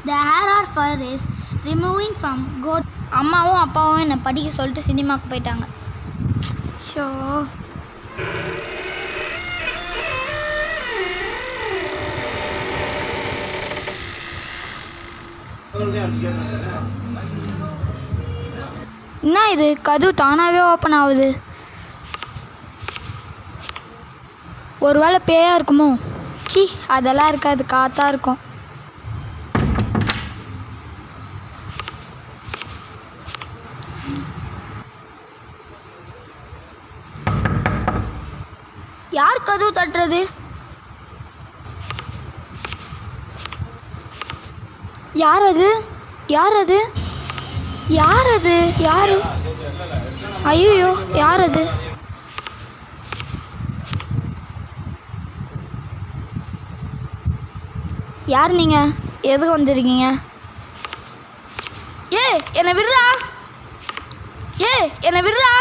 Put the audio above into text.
The hair or fur is removing from goat. அம்மாவும் அப்பாவும் என்னை படிக்க சொல்லிட்டு சினிமாவுக்கு போயிட்டாங்க. ஷோ என்ன இது, கதவு தானாகவே ஓப்பன் ஆகுது. ஒரு வேளை பேயாக இருக்குமோ? சி, அதெல்லாம் இருக்காது, காற்றா இருக்கும். யார் கதவு தட்டுறது? யார் அது? யார் அது? யார் அது? யாரு? ஐயோ, யார் அது? யார் நீங்க? எதுக்கு வந்திருக்கீங்க? என்னை விடுறா, என்னை விடுறா.